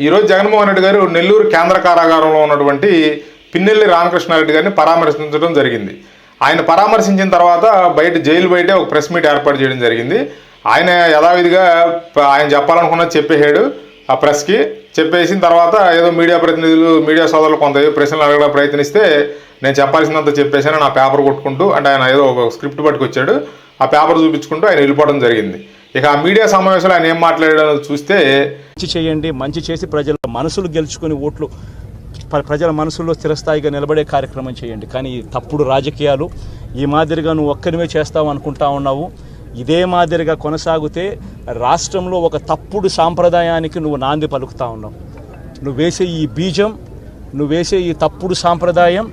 ఈరోజు జగన్మోహన్ రెడ్డి గారు నెల్లూరు కేంద్ర కారాగారంలో ఉన్నటువంటి పిన్నెల్లి రామకృష్ణారెడ్డి గారిని పరామర్శించడం జరిగింది. ఆయన పరామర్శించిన తర్వాత జైలు బయటే ఒక ప్రెస్ మీట్ ఏర్పాటు చేయడం జరిగింది. ఆయన యథావిధిగా ఆయన చెప్పాలనుకున్నది చెప్పేశాడు. ఆ ప్రెస్కి చెప్పేసిన తర్వాత ఏదో మీడియా సోదరులు కొంత ప్రశ్నలు అడగడం ప్రయత్నిస్తే నేను చెప్పాల్సినంత చెప్పేశాను నా పేపర్ కొట్టుకుంటూ, అంటే ఆయన ఏదో ఒక స్క్రిప్ట్ పట్టుకొచ్చాడు. ఆ పేపర్ చూపించుకుంటూ ఆయన వెళ్ళిపోవడం జరిగింది. ఇక ఆ మీడియా సమావేశంలో ఆయన ఏం మాట్లాడాడో చూస్తే, మంచి చేయండి, మంచి చేసి ప్రజల మనసులు గెలుచుకుని ఓట్లు ప్రజల మనసుల్లో స్థిరస్థాయిగా నిలబడే కార్యక్రమం చేయండి. కానీ తప్పుడు రాజకీయాలు ఈ మాదిరిగా నువ్వు ఒక్కరివే చేస్తావు అనుకుంటా ఉన్నావు. ఇదే మాదిరిగా కొనసాగితే రాష్ట్రంలో ఒక తప్పుడు సాంప్రదాయానికి నువ్వు నాంది పలుకుతా ఉన్నావు. నువ్వు వేసే ఈ బీజం, నువ్వు వేసే ఈ తప్పుడు సాంప్రదాయం,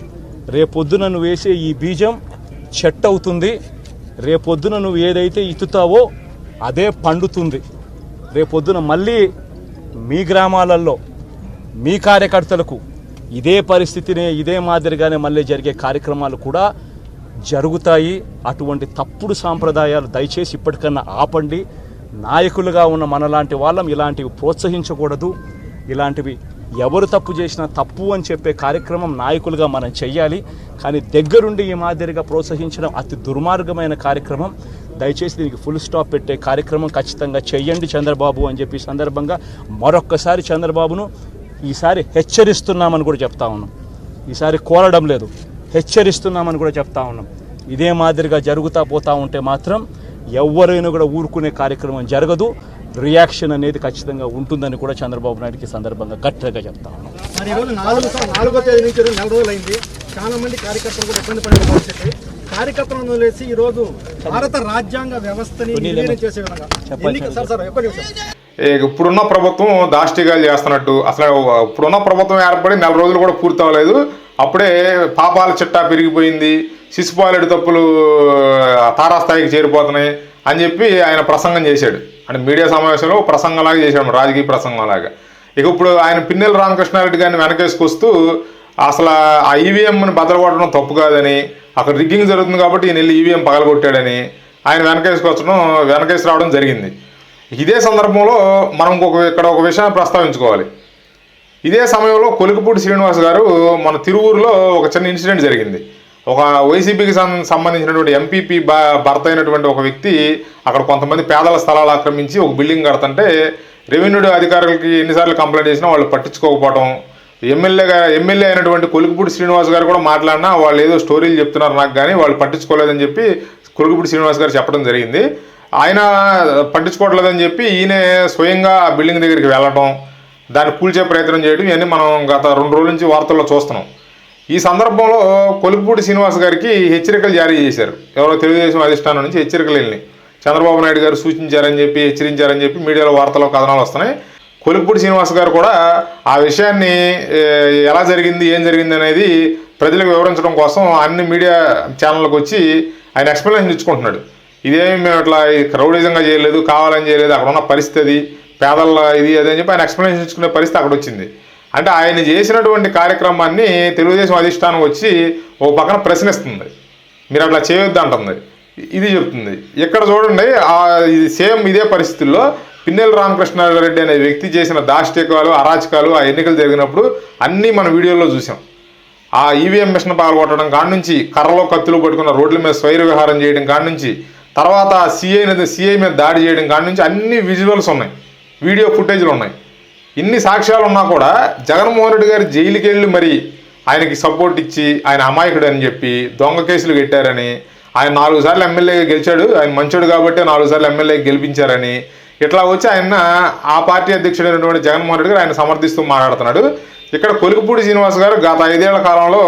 రేపొద్దున నువ్వు వేసే ఈ బీజం చెట్టు అవుతుంది. రేపొద్దున నువ్వు ఏదైతే ఇత్తుతావో అదే పండుతుంది. రేపొద్దున మళ్ళీ మీ గ్రామాలలో మీ కార్యకర్తలకు ఇదే పరిస్థితిని ఇదే మాదిరిగానే మళ్ళీ జరిగే కార్యక్రమాలు కూడా జరుగుతాయి. అటువంటి తప్పుడు సాంప్రదాయాలు దయచేసి ఇప్పటికన్నా ఆపండి. నాయకులుగా ఉన్న మనలాంటి వాళ్ళం ఇలాంటివి ప్రోత్సహించకూడదు. ఇలాంటివి ఎవరు తప్పు చేసినా తప్పు అని చెప్పే కార్యక్రమం నాయకులుగా మనం చెయ్యాలి. కానీ దగ్గరుండి ఈ మాదిరిగా ప్రోత్సహించడం అతి దుర్మార్గమైన కార్యక్రమం. దయచేసి దీనికి ఫుల్ స్టాప్ పెట్టే కార్యక్రమం ఖచ్చితంగా చెయ్యండి చంద్రబాబు అని చెప్పి సందర్భంగా మరొక్కసారి చంద్రబాబును ఈసారి హెచ్చరిస్తున్నామని కూడా చెప్తా ఉన్నాం. ఈసారి కోరడం లేదు, హెచ్చరిస్తున్నామని కూడా చెప్తా ఉన్నాం. ఇదే మాదిరిగా జరుగుతూ పోతూ ఉంటే మాత్రం ఎవరైనా కూడా ఊరుకునే కార్యక్రమం జరగదు. రియాక్షన్ అనేది ఖచ్చితంగా ఉంటుందని కూడా చంద్రబాబు నాయుడుకి సందర్భంగా గట్టిగా చెప్తా ఉన్నాం. మరి ఈరోజు 4వ తేదీ నుంచి 4 రోజులు అయింది. చాలా మంది కార్యకర్తలు కూడా ఇబ్బంది పడే పరిస్థితి. కార్యకర్తలను వదిలేసి ఈరోజు భారత రాజ్యాంగ వ్యవస్థని నిర్వీర్యం చేసే విధంగా ఇప్పుడున్న ప్రభుత్వం దాష్టిగాలు చేస్తున్నట్టు, అసలు ఇప్పుడున్న ప్రభుత్వం ఏర్పడి 4 రోజులు కూడా పూర్తి అవ్వలేదు. అప్పుడే పాపాల చిట్టా పెరిగిపోయింది, శిశుపాలుడి తప్పులు తారాస్థాయికి చేరిపోతున్నాయి అని చెప్పి ఆయన ప్రసంగం చేశాడు. అంటే మీడియా సమావేశంలో ప్రసంగంలాగా చేశాడు, రాజకీయ ప్రసంగంలాగా. ఇక ఇప్పుడు ఆయన పిన్నెల్లి రామకృష్ణారెడ్డి గారిని వెనకేసుకొస్తూ అసలు ఆ ఈవీఎంని బదలగొట్టడం తప్పు కాదని, అక్కడ రిగ్గింగ్ జరుగుతుంది కాబట్టి ఈయన వెళ్ళి ఈవీఎం పగలగొట్టాడని ఆయన వెనకేసి రావడం జరిగింది. ఇదే సందర్భంలో మనం ఇక్కడ ఒక విషయాన్ని ప్రస్తావించుకోవాలి. ఇదే సమయంలో కొలికపూడి శ్రీనివాస్ గారు మన తిరువూరులో ఒక చిన్న ఇన్సిడెంట్ జరిగింది. ఒక వైసీపీకి సంబంధించినటువంటి ఎంపీపీ భర్త అయినటువంటి ఒక వ్యక్తి అక్కడ కొంతమంది పేదల స్థలాలు ఆక్రమించి ఒక బిల్డింగ్ కడుతుంటే రెవెన్యూ అధికారులకి ఎన్నిసార్లు కంప్లైంట్ చేసినా వాళ్ళు పట్టించుకోకపోవడం, ఎమ్మెల్యే అయినటువంటి కొలికపూడి శ్రీనివాస్ గారు కూడా మాట్లాడినా వాళ్ళు ఏదో స్టోరీలు చెప్తున్నారు నాకు, కానీ వాళ్ళు పట్టించుకోలేదని చెప్పి కొలికపూడి శ్రీనివాస్ గారు చెప్పడం జరిగింది. ఆయన పట్టించుకోవట్లేదని చెప్పి ఈయన స్వయంగా ఆ బిల్డింగ్ దగ్గరికి వెళ్ళటం, దాన్ని కూల్చే ప్రయత్నం చేయడం, ఇవన్నీ మనం గత 2 రోజుల నుంచి వార్తల్లో చూస్తున్నాం. ఈ సందర్భంలో కొలికపూడి శ్రీనివాస్ గారికి హెచ్చరికలు జారీ చేశారు. ఎవరో తెలుగుదేశం అధిష్టానం నుంచి హెచ్చరికలు వెళ్ళినాయి. చంద్రబాబు నాయుడు గారు సూచించారని చెప్పి, హెచ్చరించారని చెప్పి మీడియాలో వార్తల్లో కథనాలు వస్తున్నాయి. కొలికపూడి శ్రీనివాస్ గారు కూడా ఆ విషయాన్ని ఎలా జరిగింది, ఏం జరిగింది అనేది ప్రజలకు వివరించడం కోసం అన్ని మీడియా ఛానళ్ళకు వచ్చి ఆయన ఎక్స్ప్లెనేషన్ ఇచ్చుకుంటున్నాడు. ఇదేమి మేము ఇట్లా క్రౌడిజంగా చేయలేదు, కావాలని చేయలేదు, అక్కడ ఉన్న పరిస్థితి పేదల ఇది అదని చెప్పి ఆయన ఎక్స్ప్లెనేషన్ ఇచ్చుకునే పరిస్థితి అక్కడ వచ్చింది. అంటే ఆయన చేసినటువంటి కార్యక్రమాన్ని తెలుగుదేశం అధిష్టానం వచ్చి ఓ పక్కన ప్రశ్నిస్తుంది, మీరు అట్లా చేయొద్దు అంటుంది, ఇది చెప్తుంది. ఇక్కడ చూడండి, ఇది సేమ్ ఇదే పరిస్థితుల్లో పిన్నెల్లి రామకృష్ణారెడ్డి అనే వ్యక్తి చేసిన దాష్టికాలు, అరాచకాలు ఆ ఎన్నికలు జరిగినప్పుడు అన్నీ మన వీడియోలో చూసాం. ఆ ఈవీఎం మిషన్ పాల్గొట్టడం కాడి నుంచి, కర్రలో కత్తులు పట్టుకున్న రోడ్ల మీద స్వైర విహారం చేయడం కాడి నుంచి, తర్వాత సిఐ మీద దాడి చేయడం కాడి నుంచి అన్ని విజువల్స్ ఉన్నాయి, వీడియో ఫుటేజ్లు ఉన్నాయి. ఇన్ని సాక్ష్యాలు ఉన్నా కూడా జగన్మోహన్ రెడ్డి గారు జైలుకి వెళ్ళి మరి ఆయనకి సపోర్ట్ ఇచ్చి ఆయన అమాయకుడు అని చెప్పి దొంగ కేసులు పెట్టారని, ఆయన 4 సార్లు ఎమ్మెల్యేగా గెలిచాడు, ఆయన మంచోడు కాబట్టి 4 సార్లు ఎమ్మెల్యేగా గెలిపించారని ఇట్లా వచ్చి ఆయన ఆ పార్టీ అధ్యక్షుడైనటువంటి జగన్మోహన్ రెడ్డి గారు ఆయన సమర్థిస్తూ మాట్లాడుతున్నాడు. ఇక్కడ కొలికపూడి శ్రీనివాస్ గారు గత 5 ఏళ్ల కాలంలో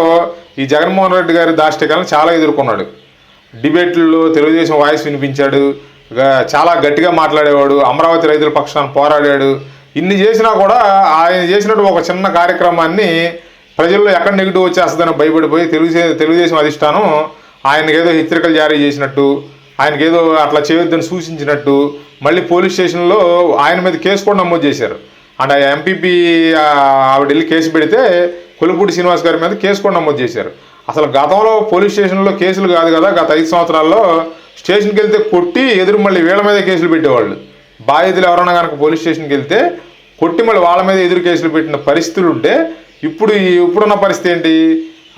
ఈ జగన్మోహన్ రెడ్డి గారి దాష్టికాలను చాలా ఎదుర్కొన్నాడు. డిబేట్లలో తెలుగుదేశం వాయిస్ వినిపించాడు, చాలా గట్టిగా మాట్లాడేవాడు, అమరావతి రైతుల పక్షాన పోరాడాడు. ఇన్ని చేసినా కూడా ఆయన చేసినట్టు ఒక చిన్న కార్యక్రమాన్ని ప్రజల్లో ఎక్కడ నెగిటివ్ వచ్చేస్తుందని భయపడిపోయి తెలుగుదేశం అధిష్టానం ఆయనకేదో హెచ్చరికలు జారీ చేసినట్టు, ఆయనకేదో అట్లా చేయొద్దని సూచించినట్టు మళ్ళీ పోలీస్ స్టేషన్లో ఆయన మీద కేసు కూడా నమోదు చేశారు. అంటే ఎంపీపీ ఆవిడ వెళ్ళి కేసు పెడితే కొలికపూడి శ్రీనివాస్ గారి మీద కేసు కూడా నమోదు చేశారు. అసలు గతంలో పోలీస్ స్టేషన్లో కేసులు కాదు కదా, గత 5 సంవత్సరాల్లో స్టేషన్కి వెళ్తే కొట్టి ఎదురు మళ్ళీ వీళ్ళ మీద కేసులు పెట్టేవాళ్ళు. బాధితులు ఎవరైనా కనుక పోలీస్ స్టేషన్కి వెళ్తే కొట్టి మళ్ళీ వాళ్ళ మీద ఎదురు కేసులు పెట్టిన పరిస్థితులు ఉంటే ఇప్పుడున్న పరిస్థితి ఏంటి?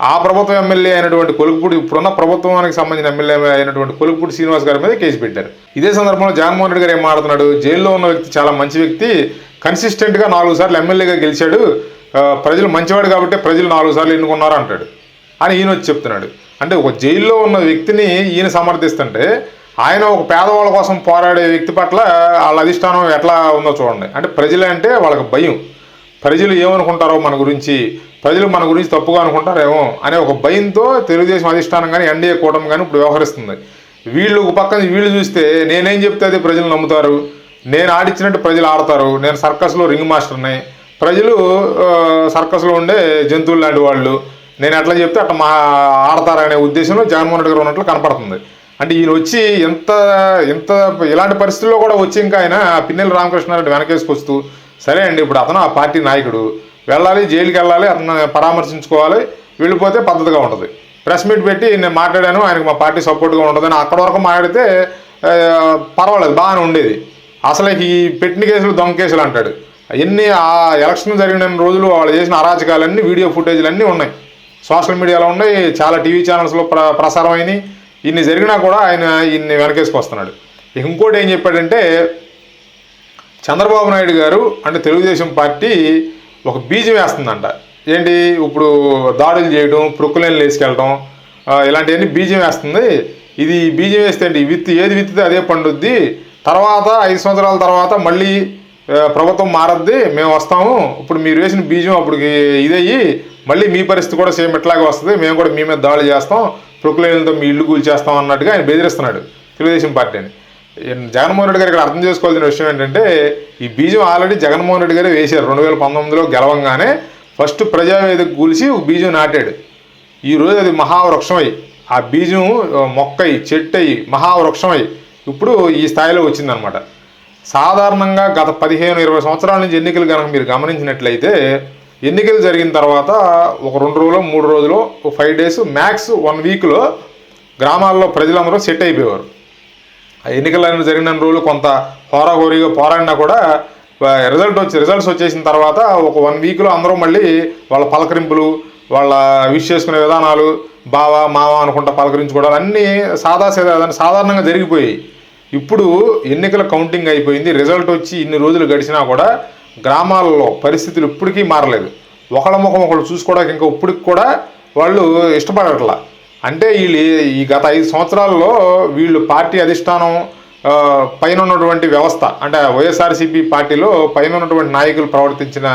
ఆ ప్రభుత్వం ఎమ్మెల్యే అయినటువంటి కొలుకుపూడి, ఇప్పుడున్న ప్రభుత్వానికి సంబంధించిన ఎమ్మెల్యే అయినటువంటి కొలుకుపూడి శ్రీనివాస్ గారి మీద కేసు పెట్టారు. ఇదే సందర్భంలో జగన్మోహన్ రెడ్డి గారు ఏం మాట్లాడుతున్నాడు? జైల్లో ఉన్న వ్యక్తి చాలా మంచి వ్యక్తి, కన్సిస్టెంట్గా 4 సార్లు ఎమ్మెల్యేగా గెలిచాడు, ప్రజలు మంచివాడు కాబట్టి ప్రజలు 4 సార్లు ఎన్నుకున్నారు అంటాడు అని ఈయన వచ్చి చెప్తున్నాడు. అంటే ఒక జైల్లో ఉన్న వ్యక్తిని ఈయన సమర్థిస్తుంటే ఆయన ఒక పేదవాళ్ళ కోసం పోరాడే వ్యక్తి పట్ల వాళ్ళ అధిష్టానం ఎట్లా ఉందో చూడండి. అంటే ప్రజలు అంటే వాళ్ళకి భయం, ప్రజలు ఏమనుకుంటారో మన గురించి, ప్రజలు మన గురించి తప్పుగా అనుకుంటారేమో అనే ఒక భయంతో తెలుగుదేశం అధిష్టానం కానీ ఎన్డీఏ కూటమి కానీ ఇప్పుడు వ్యవహరిస్తుంది. వీళ్ళు ఒక పక్కన వీళ్ళు చూస్తే నేనేం చెప్తే అది ప్రజలు నమ్ముతారు, నేను ఆడిచ్చినట్టు ప్రజలు ఆడతారు, నేను సర్కస్లో రింగ్ మాస్టర్ని, ప్రజలు సర్కస్లో ఉండే జంతువులు లాంటి వాళ్ళు, నేను ఎట్లా చెప్తే అట్లా ఆడతారనే ఉద్దేశంలో జగన్మోహన్ రెడ్డి గారు ఉన్నట్లు కనపడుతుంది. అంటే ఈయన వచ్చి ఎంత ఇలాంటి పరిస్థితుల్లో కూడా వచ్చి ఇంకా ఆయన పిన్నెల్లి రామకృష్ణారెడ్డి వెనకేసుకొస్తూ, సరే అండి ఇప్పుడు అతను ఆ పార్టీ నాయకుడు, వెళ్ళాలి, జైలుకి వెళ్ళాలి, అతను పరామర్శించుకోవాలి, వెళ్ళిపోతే పద్ధతిగా ఉంటుంది. ప్రెస్ మీట్ పెట్టి నేను మాట్లాడాను, ఆయనకు మా పార్టీ సపోర్ట్గా ఉంటుందని అక్కడ వరకు మాట్లాడితే పర్వాలేదు, బాగానే ఉండేది. అసలు ఈ పెట్టిన కేసులు దొంగ కేసులు అంటాడు. ఎన్ని ఆ ఎలక్షన్ జరిగిన రోజులు వాళ్ళు చేసిన అరాచకాలన్నీ వీడియో ఫుటేజ్లు ఉన్నాయి, సోషల్ మీడియాలో ఉన్నాయి, చాలా టీవీ ఛానల్స్లో ప్రసారం అయినాయి. ఇన్ని జరిగినా కూడా ఆయన ఇన్ని వెనకేసుకొస్తున్నాడు. ఇంకోటి ఏం చెప్పాడంటే, చంద్రబాబు నాయుడు గారు అంటే తెలుగుదేశం పార్టీ ఒక బీజం వేస్తుందంట. ఏంటి? ఇప్పుడు దాడులు చేయడం, ప్రొక్కులేని వేసుకెళ్ళడం, ఇలాంటివన్నీ బీజం వేస్తుంది. ఇది బీజం వేస్తే ఏంటి? ఏది విత్తితే అదే పండుద్ది, తర్వాత 5 సంవత్సరాల తర్వాత మళ్ళీ ప్రభుత్వం మారద్ది, మేము వస్తాము, ఇప్పుడు మీరు వేసిన బీజం అప్పటికి ఇదయ్యి మళ్ళీ మీ పరిస్థితి కూడా సేమ్ ఎట్లాగే వస్తుంది, మేము కూడా మీ మీద దాడులు చేస్తాం, ప్రొక్కులేనితో మీ ఇల్లు కూల్చేస్తాం అన్నట్టుగా ఆయన బెదిరిస్తున్నాడు తెలుగుదేశం పార్టీని. జగన్మోహన్ రెడ్డి గారు ఇక్కడ అర్థం చేసుకోవాల్సిన విషయం ఏంటంటే, ఈ బీజం ఆల్రెడీ జగన్మోహన్ రెడ్డి గారే వేశారు. 2019లో గెలవంగానే ఫస్ట్ ప్రజావేదిక కూల్చి బీజం నాటాడు. ఈరోజు అది మహావృక్షమై, ఆ బీజం మొక్కయి, చెట్టయి, మహావృక్షమై ఇప్పుడు ఈ స్థాయిలో వచ్చిందనమాట. సాధారణంగా గత 15-20 సంవత్సరాల నుంచి ఎన్నికలు కనుక మీరు గమనించినట్లయితే, ఎన్నికలు జరిగిన తర్వాత ఒక 2 రోజులు 3 రోజులు 5 డేస్ మ్యాక్స్ 1 వీక్లో గ్రామాల్లో ప్రజలందరూ సెట్ అయిపోయేవారు. ఆ ఎన్నికలు జరిగిన రోజులు కొంత హోరాహోరీగా పోరాడినా కూడా రిజల్ట్స్ వచ్చేసిన తర్వాత ఒక 1 వీక్లో అందరూ మళ్ళీ వాళ్ళ పలకరింపులు, వాళ్ళ విష్ చేసుకునే విధానాలు, బావ మావ అనుకుంటా పలకరించుకోవడాలు అన్నీ సాధారణంగా జరిగిపోయాయి. ఇప్పుడు ఎన్నికల కౌంటింగ్ అయిపోయింది, రిజల్ట్ వచ్చి ఇన్ని రోజులు గడిచినా కూడా గ్రామాల్లో పరిస్థితులు ఇప్పటికీ మారలేదు. ఒకళ్ళ ముఖం ఒకళ్ళు చూసుకోవడానికి ఇంకా ఇప్పటికి కూడా వాళ్ళు ఇష్టపడట్లా. అంటే ఈ గత 5 సంవత్సరాల్లో వీళ్ళు పార్టీ అధిష్టానం పైన ఉన్నటువంటి వ్యవస్థ, అంటే వైఎస్ఆర్సీపీ పార్టీలో పైన ఉన్నటువంటి నాయకులు ప్రవర్తించిన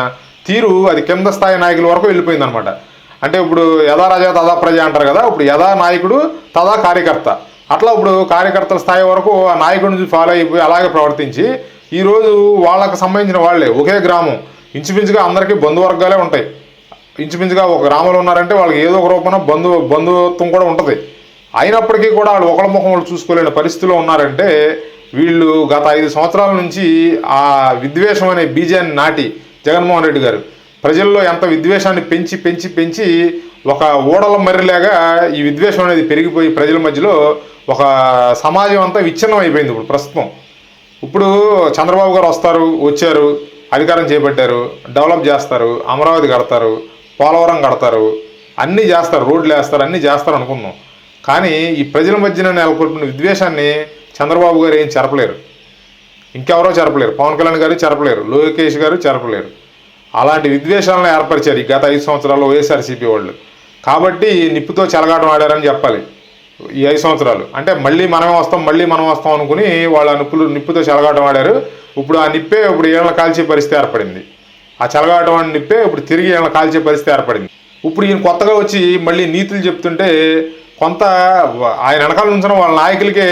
తీరు అది కింద స్థాయి నాయకుల వరకు వెళ్ళిపోయిందనమాట. అంటే ఇప్పుడు యథా రాజా తదా ప్రజ అంటారు కదా, ఇప్పుడు యథా నాయకుడు తదా కార్యకర్త, అట్లా ఇప్పుడు కార్యకర్తల స్థాయి వరకు ఆ నాయకుడి నుంచి ఫాలో అయిపోయి అలాగే ప్రవర్తించి ఈరోజు వాళ్ళకు సంబంధించిన వాళ్ళే ఒకే గ్రామం, ఇంచుమించుగా అందరికీ బంధువర్గాలే ఉంటాయి. ఇంచుమించుగా ఒక గ్రామంలో ఉన్నారంటే వాళ్ళకి ఏదో ఒక రూపంలో బంధుత్వం కూడా ఉంటుంది. అయినప్పటికీ కూడా వాళ్ళు ఒకళ్ళ ముఖం వాళ్ళు చూసుకోలేని పరిస్థితిలో ఉన్నారంటే, వీళ్ళు గత 5 సంవత్సరాల నుంచి ఆ విద్వేషం అనే బీజాన్ని నాటి జగన్మోహన్ రెడ్డి గారు ప్రజల్లో ఎంత విద్వేషాన్ని పెంచి ఒక ఊడల మర్రిలాగా ఈ విద్వేషం అనేది పెరిగిపోయి ప్రజల మధ్యలో ఒక సమాజం అంతా విచ్ఛిన్నం అయిపోయింది. ఇప్పుడు ప్రస్తుతం ఇప్పుడు చంద్రబాబు గారు వచ్చారు, అధికారం చేపట్టారు, డెవలప్ చేస్తారు, అమరావతి కడతారు, పోలవరం కడతారు, అన్నీ చేస్తారు, రోడ్లు వేస్తారు, అన్నీ చేస్తారు అనుకున్నాం. కానీ ఈ ప్రజల మధ్యన నెలకొల్పిన విద్వేషాన్ని చంద్రబాబు గారు ఏం చెరపలేరు, ఇంకెవరో చెరపలేరు, పవన్ కళ్యాణ్ గారు చెరపలేరు, లోకేష్ గారు చెరపలేరు. అలాంటి విద్వేషాలను ఏర్పరిచారు ఈ గత 5 సంవత్సరాల్లో వైఎస్ఆర్సీపీ వాళ్ళు. కాబట్టి నిప్పుతో చెలగాటం ఆడారని చెప్పాలి ఈ 5 సంవత్సరాలు. అంటే మళ్ళీ మనం వస్తాం అనుకుని వాళ్ళ నిప్పుతో చెలగాటం ఆడారు. ఇప్పుడు ఆ నిప్పే ఇప్పుడు ఏళ్ళ కాల్చే పరిస్థితి ఏర్పడింది. ఆ చెలగాటం అని నిప్పే ఇప్పుడు తిరిగి ఏళ్ళ కాల్చే పరిస్థితి ఏర్పడింది. ఇప్పుడు ఈయన కొత్తగా వచ్చి మళ్ళీ నీతులు చెప్తుంటే కొంత ఆయన వెనకాల నుంచిన వాళ్ళ నాయకులకే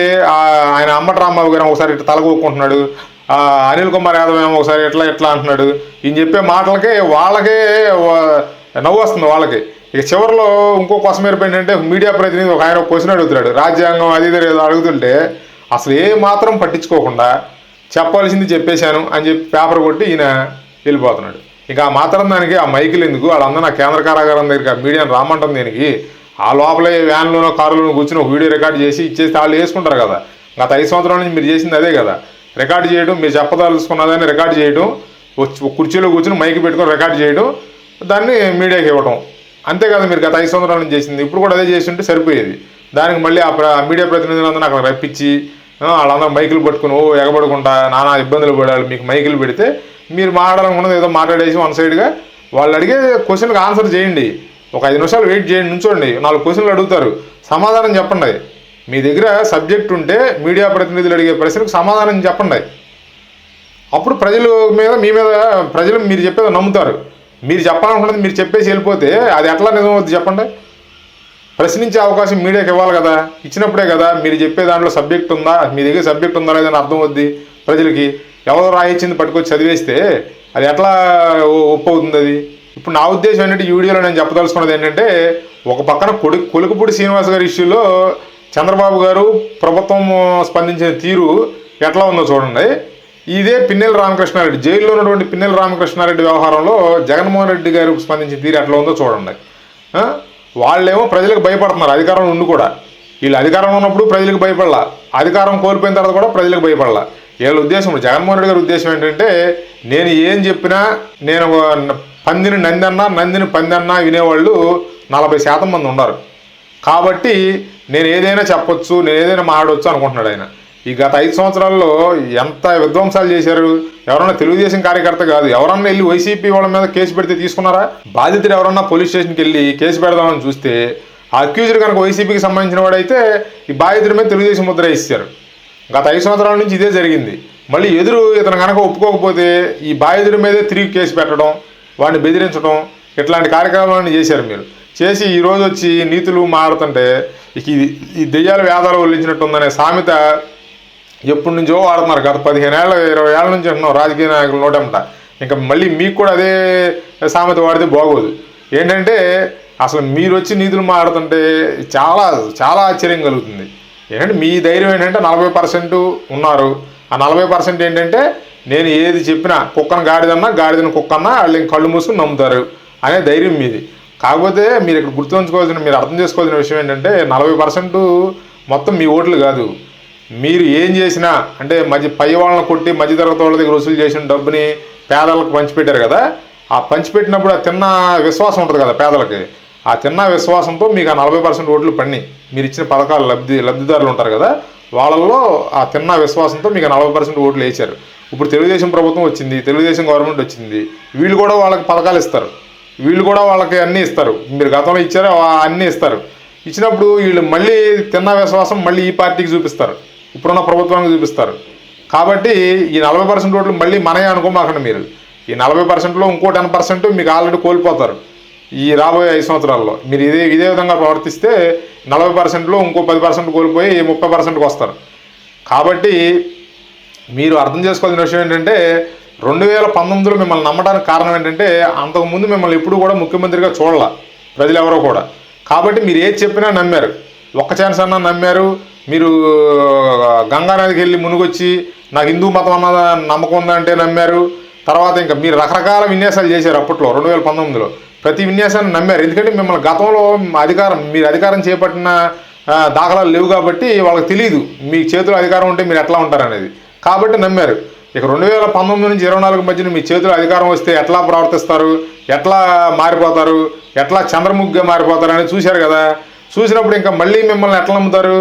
ఆయన అంబటి రాంబాబు గారు ఒకసారి ఇట్లా తలగొక్కుంటున్నాడు, అనిల్ కుమార్ యాదవ్ ఏమో ఒకసారి ఎట్లా అంటున్నాడు. ఈయన చెప్పే మాటలకే వాళ్ళకే నవ్వు వస్తుంది వాళ్ళకి. ఇక చివరిలో ఇంకో కోసం ఏంటంటే మీడియా ప్రతినిధి ఒక ఆయన క్వశ్చన్ అడుగుతున్నాడు, రాజ్యాంగం అది ఏదో అడుగుతుంటే అసలు ఏ మాత్రం పట్టించుకోకుండా చెప్పాల్సింది చెప్పేశాను అని చెప్పి పేపర్ కొట్టి ఈయన వెళ్ళిపోతున్నాడు. ఇక ఆ మాత్రం దానికి ఆ మైకులు ఎందుకు, వాళ్ళందరూ నా కేంద్ర కారాగారం దగ్గరికి ఆ మీడియాను రామంటుంది దీనికి. ఆ లోపలే వ్యాన్లోనో కారులోనో కూర్చుని ఒక వీడియో రికార్డ్ చేసి ఇచ్చేస్తే వాళ్ళు వేసుకుంటారు కదా. గత 5 సంవత్సరాల నుంచి మీరు చేసింది అదే కదా, రికార్డు చేయడం, మీరు చెప్పదలుచుకున్నదాన్ని రికార్డు చేయడం, ఒక కుర్చీలో కూర్చొని మైక్ పెట్టుకొని రికార్డ్ చేయడం, దాన్ని మీడియాకి ఇవ్వడం, అంతే కదా మీరు గత 5 సంవత్సరాల నుంచి చేసింది. ఇప్పుడు కూడా అదే చేసి ఉంటే సరిపోయేది. దానికి మళ్ళీ ఆ మీడియా ప్రతినిధులందరూ అక్కడ రప్పించి వాళ్ళందరూ మైకులు పట్టుకుని ఎగబడుకుంటా నానా ఇబ్బందులు పడాలి. మీకు మైకులు పెడితే మీరు మాట్లాడాలనుకున్నది ఏదో మాట్లాడేసి వన్ సైడ్గా వాళ్ళు అడిగే క్వశ్చన్కి ఆన్సర్ చేయండి. ఒక 5 నిమిషాలు వెయిట్ చేయండి, నుంచోండి, 4 క్వశ్చన్లు అడుగుతారు, సమాధానం చెప్పండి. మీ దగ్గర సబ్జెక్ట్ ఉంటే మీడియా ప్రతినిధులు అడిగే ప్రశ్నకు సమాధానం చెప్పండి. అప్పుడు ప్రజల మీద మీ మీద ప్రజలు మీరు చెప్పేది నమ్ముతారు. మీరు చెప్పాలనుకున్నది మీరు చెప్పేసి వెళ్ళిపోతే అది ఎట్లా నిజం అవుతుంది చెప్పండి? ప్రశ్నించే అవకాశం మీడియాకి ఇవ్వాలి కదా. ఇచ్చినప్పుడే కదా మీరు చెప్పే దాంట్లో సబ్జెక్ట్ ఉందా, మీ దగ్గర సబ్జెక్ట్ ఉందా లేదని అర్థం అవుద్ది ప్రజలకి. ఎవరో రాయించింది పట్టుకొచ్చి చదివేస్తే అది ఎట్లా ఒప్పు అవుతుంది అది? ఇప్పుడు నా ఉద్దేశం ఏంటంటే ఈ వీడియోలో నేను చెప్పదలుచుకున్నది ఏంటంటే, ఒక పక్కన కొలుకుపూడి శ్రీనివాస్ గారి ఇష్యూలో చంద్రబాబు గారు ప్రభుత్వం స్పందించిన తీరు ఎట్లా ఉందో చూడండి. ఇదే పిన్నెల రామకృష్ణారెడ్డి, జైల్లో ఉన్నటువంటి పిన్నెల రామకృష్ణారెడ్డి వ్యవహారంలో జగన్మోహన్ రెడ్డి గారు స్పందించిన తీరు ఎట్లా ఉందో చూడండి. వాళ్ళేమో ప్రజలకు భయపడుతున్నారు అధికారంలో ఉండి కూడా. వీళ్ళు అధికారంలో ఉన్నప్పుడు ప్రజలకు భయపడాల, అధికారం కోల్పోయిన తర్వాత కూడా ప్రజలకు భయపడాల. వీళ్ళ ఉద్దేశం, జగన్మోహన్ రెడ్డి గారి ఉద్దేశం ఏంటంటే, నేను ఏం చెప్పినా, నేను పందిని నంది అన్నా నందిని పంది అన్నా వినేవాళ్ళు 40% మంది ఉన్నారు. కాబట్టి నేను ఏదైనా చెప్పొచ్చు, నేను ఏదైనా మాట్లాడవచ్చు అనుకుంటున్నాడు ఆయన. ఈ గత 5 సంవత్సరాల్లో ఎంత విధ్వంసాలు చేశారు. ఎవరన్నా తెలుగుదేశం కార్యకర్త కాదు, ఎవరన్నా వెళ్ళి వైసీపీ వాళ్ళ మీద కేసు పెడితే తీసుకున్నారా? బాధితుడు ఎవరన్నా పోలీస్ స్టేషన్కి వెళ్ళి కేసు పెడదామని చూస్తే ఆ అక్యూజ్డ్ కనుక వైసీపీకి సంబంధించిన వాడైతే ఈ బాధితుడి మీద తెలుగుదేశం ముద్ర వేస్తారు. గత 5 సంవత్సరాల నుంచి ఇదే జరిగింది. మళ్ళీ ఎదురు ఇతను కనుక ఒప్పుకోకపోతే ఈ బాధితుడి మీదే తిరిగి కేసు పెట్టడం, వాడిని బెదిరించడం, ఇట్లాంటి కార్యక్రమాలను చేశారు మీరు. చేసి ఈరోజు వచ్చి నీతులు మారుతుంటే ఇక ఈ దెయ్యాల వేదాలు వల్లించినట్టుందనే సామెత ఎప్పటి నుంచో వాడుతున్నారు. గత 15 ఏళ్ళ 20 ఏళ్ళ నుంచి అంటున్నాం రాజకీయ నాయకులు నోటంట. ఇంకా మళ్ళీ మీకు కూడా అదే సామెత వాడితే బాగోదు. ఏంటంటే అసలు మీరు వచ్చి నీతులు మాడుతుంటే చాలా చాలా ఆశ్చర్యం కలుగుతుంది. ఏంటంటే మీ ధైర్యం ఏంటంటే 40% ఉన్నారు. ఆ 40% ఏంటంటే నేను ఏది చెప్పినా కుక్కను గాడిదన్నా గాడిదని కుక్కన్నా వాళ్ళు కళ్ళు మూసుకుని నమ్ముతారు అనే ధైర్యం మీది. కాకపోతే మీరు ఇక్కడ గుర్తుంచుకోవాల్సిన, మీరు అర్థం చేసుకోవాల్సిన విషయం ఏంటంటే 40% మొత్తం మీ ఓట్లు కాదు. మీరు ఏం చేసినా అంటే పై వాళ్ళని కొట్టి మధ్యతరగతి వాళ్ళ దగ్గర వసూలు చేసిన డబ్బుని పేదలకు పంచిపెట్టారు కదా, ఆ పంచిపెట్టినప్పుడు ఆ తిన్న విశ్వాసం ఉంటుంది కదా పేదలకి, ఆ తిన్న విశ్వాసంతో మీకు ఆ 40% ఓట్లు పడినాయి. మీరు ఇచ్చిన పథకాలు లబ్ధిదారులు ఉంటారు కదా, వాళ్ళల్లో ఆ తిన్న విశ్వాసంతో మీకు 40% ఓట్లు వేశారు. ఇప్పుడు తెలుగుదేశం ప్రభుత్వం వచ్చింది, తెలుగుదేశం గవర్నమెంట్ వచ్చింది, వీళ్ళు కూడా వాళ్ళకి పథకాలు ఇస్తారు, వీళ్ళు కూడా వాళ్ళకి అన్నీ ఇస్తారు. మీరు గతంలో ఇచ్చారో అన్నీ ఇస్తారు. ఇచ్చినప్పుడు వీళ్ళు మళ్ళీ తిన్న విశ్వాసం మళ్ళీ ఈ పార్టీకి చూపిస్తారు, ఇప్పుడున్న ప్రభుత్వానికి చూపిస్తారు. కాబట్టి ఈ 40% ఓట్లు మళ్ళీ మనమే అనుకోమాకండి. మీరు ఈ 40%లో ఇంకో 10% మీకు ఆల్రెడీ కోల్పోతారు. ఈ రాబోయే 5 సంవత్సరాల్లో మీరు ఇదే విధంగా ప్రవర్తిస్తే 40%లో ఇంకో 10% కోల్పోయి 30%కి వస్తారు. కాబట్టి మీరు అర్థం చేసుకోవాల్సిన విషయం ఏంటంటే 2019లో మిమ్మల్ని నమ్మడానికి కారణం ఏంటంటే, అంతకుముందు మిమ్మల్ని ఎప్పుడు కూడా ముఖ్యమంత్రిగా చూడాల ప్రజలు ఎవరో కూడా. కాబట్టి మీరు ఏది చెప్పినా నమ్మారు, ఒక్క ఛాన్స్ అన్నా నమ్మారు. మీరు గంగానదికి వెళ్ళి మునుగొచ్చి నాకు హిందూ మతం అన్న నమ్మకం ఉందంటే నమ్మారు. తర్వాత ఇంకా మీరు రకరకాల విన్యాసాలు చేశారు అప్పట్లో 2019లో. ప్రతి విన్యాసాన్ని నమ్మారు. ఎందుకంటే మిమ్మల్ని గతంలో మీరు అధికారం చేపట్టిన దాఖలాలు లేవు కాబట్టి వాళ్ళకి తెలియదు మీ చేతిలో అధికారం ఉంటే మీరు ఎట్లా ఉంటారనేది. కాబట్టి నమ్మారు. ఇక 2019 నుంచి 24 మధ్యన మీ చేతిలో అధికారం వస్తే ఎట్లా ప్రవర్తిస్తారు, ఎట్లా మారిపోతారు, ఎట్లా చంద్రముఖిగా మారిపోతారు అనేది చూశారు కదా. చూసినప్పుడు ఇంకా మళ్ళీ మిమ్మల్ని ఎట్లా నమ్ముతారు?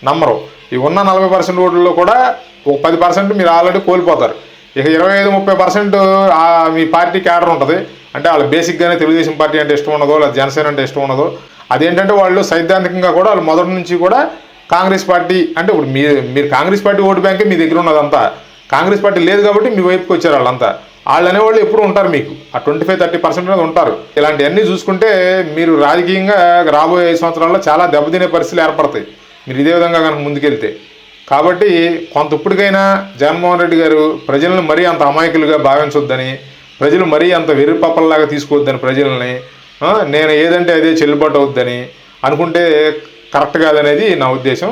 నమ్మరు. ఈ ఉన్న 40% ఓట్లలో కూడా ఒక 10% మీరు ఆల్రెడీ కోల్పోతారు. ఇక 25-30% మీ పార్టీ క్యాడర్ ఉంటుంది. అంటే వాళ్ళు బేసిక్గానే తెలుగుదేశం పార్టీ అంటే ఇష్టం ఉండదో, లేదా జనసేన అంటే ఇష్టం ఉండదో. అదేంటంటే వాళ్ళు సైద్ధాంతికంగా కూడా వాళ్ళు మొదటి నుంచి కూడా కాంగ్రెస్ పార్టీ అంటే ఇప్పుడు మీరు కాంగ్రెస్ పార్టీ ఓటు బ్యాంకే మీ దగ్గర ఉన్నదంతా. కాంగ్రెస్ పార్టీ లేదు కాబట్టి మీ వైపుకి వచ్చారు వాళ్ళంతా. వాళ్ళు అనేవాళ్ళు ఎప్పుడు ఉంటారు, మీకు ఆ 25-30% అనేది ఉంటారు. ఇలాంటివన్నీ చూసుకుంటే మీరు రాజకీయంగా రాబోయే 5 సంవత్సరాల్లో చాలా దెబ్బతినే పరిస్థితులు ఏర్పడతాయి మీరు ఇదే విధంగా కనుక ముందుకెళ్తే. కాబట్టి కొంత ఇప్పటికైనా జగన్మోహన్ రెడ్డి గారు ప్రజలను మరీ అంత అమాయకులుగా భావించొద్దని, ప్రజలు మరీ అంత వెర్రిపప్పల్లాగా తీసుకోవద్దని ప్రజల్ని, నేను ఏదంటే అదే చెల్లుబాటు అవుద్దని అనుకుంటే కరెక్ట్ కాదనేది నా ఉద్దేశం.